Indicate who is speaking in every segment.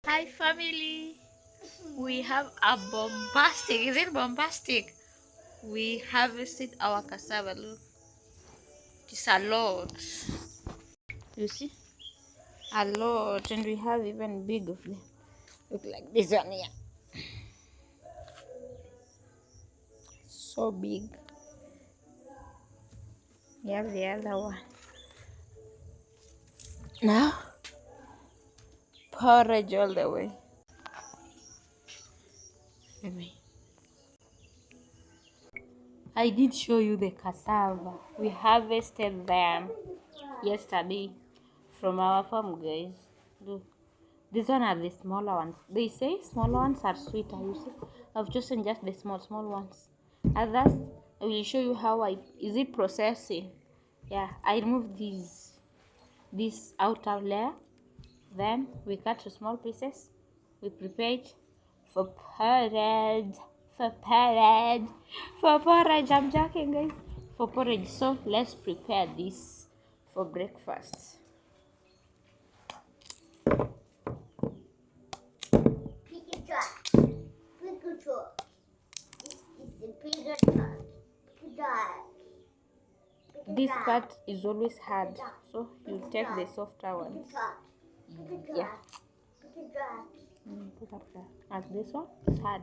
Speaker 1: Hi family, we have a bombastic. Is it bombastic? We harvested our cassava. Look, it's a lot. You see, a lot, and we have even big of them. Look like this one here, so big. We have the other one. Now, porridge all the way. Maybe. I did show you the cassava. We harvested them yesterday from our farm, guys. Look. These one are the smaller ones. They say smaller ones are sweeter. You see, I've chosen just the small ones. Others, I will show you how is it processing. Yeah, I remove this outer layer. Then we cut to small pieces. We prepare it for porridge. For porridge. I'm joking, guys. For porridge. So let's prepare this for breakfast. This part is always hard, so you take the softer ones. Yeah. And this one is hard.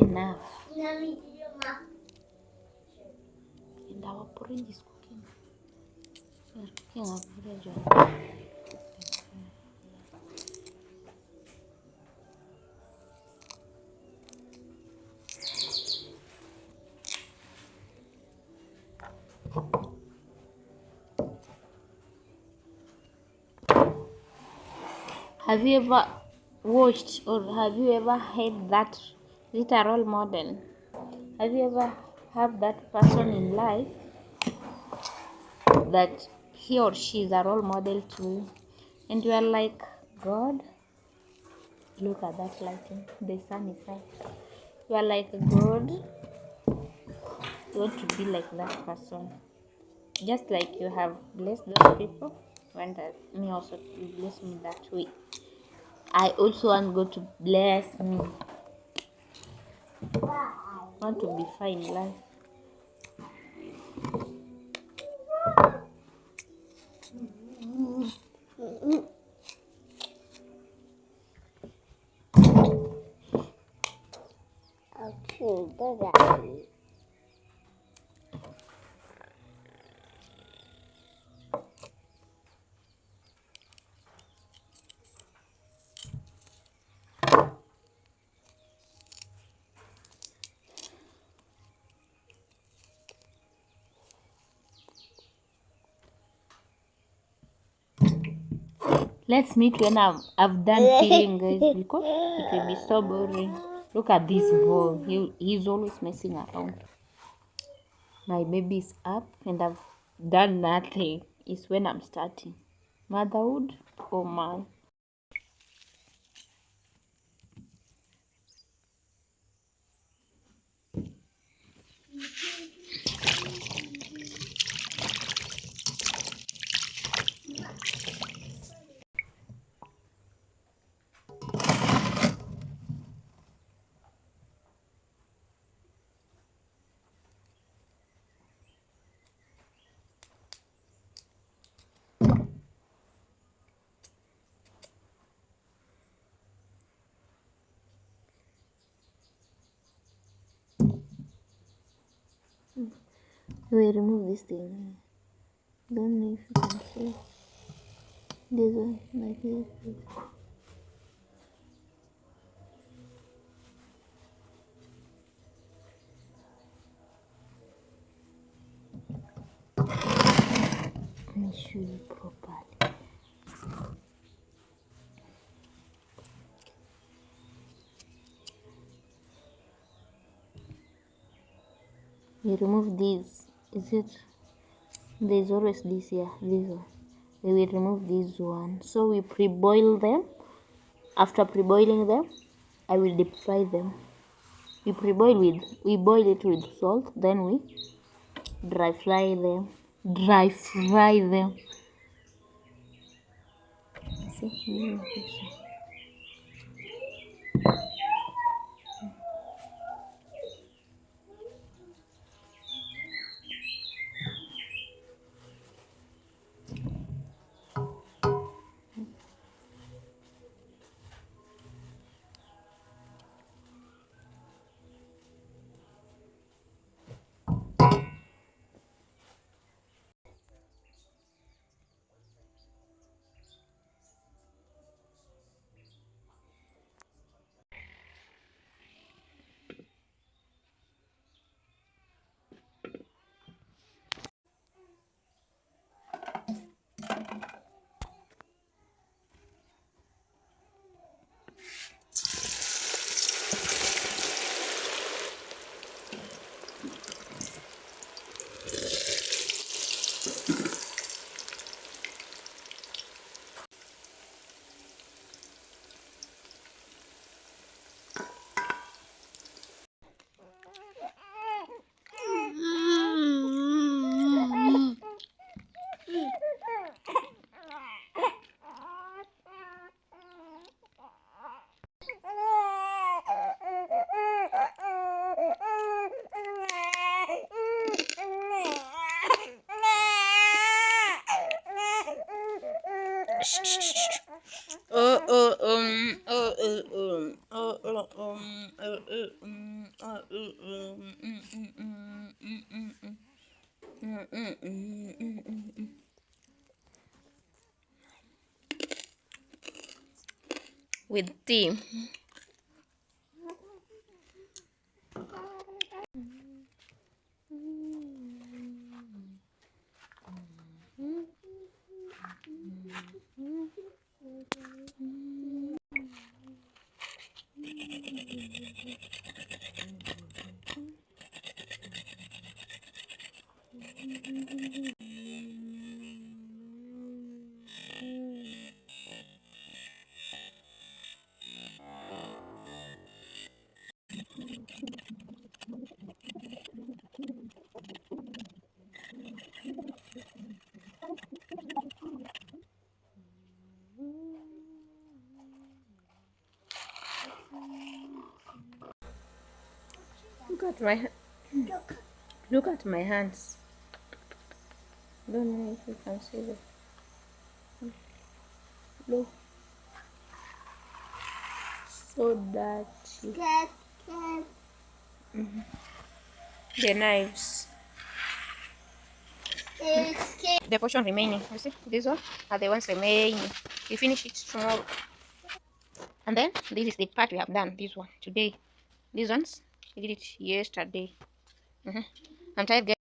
Speaker 1: Enough. And our porridge is cooking. We are cooking our porridge. Have you ever watched or have you ever had that? Is it a role model? Have you ever have that person in life that he or she is a role model to you, and you are like, God, look at that lighting. The sun is out. You are like, God, you want to be like that person. Just like you have blessed those people, want me also to bless me that way. I also want God to bless me. I want to be fine in life. Let's meet when I've done peeling, guys, because it will be so boring. Look at this boy. He's always messing around. My baby is up and I've done nothing. It's when I'm starting. Motherhood? Oh man. We remove this thing. Don't know if you can see this one like this. Let me show you properly. We remove these. Is it? There's always this here. This one. We will remove this one. So we pre-boil them. After pre-boiling them, I will deep fry them. We boil it with salt. Then we dry fry them. dry fry them. See? With tea. Look at my look at my hands. Don't know if you can see them. Look, so dirty. The knives. The portion remaining. You see, these one are the ones remaining. We finish it tomorrow. And then this is the part we have done. This one today. These ones we did it yesterday. I'm tired, guys.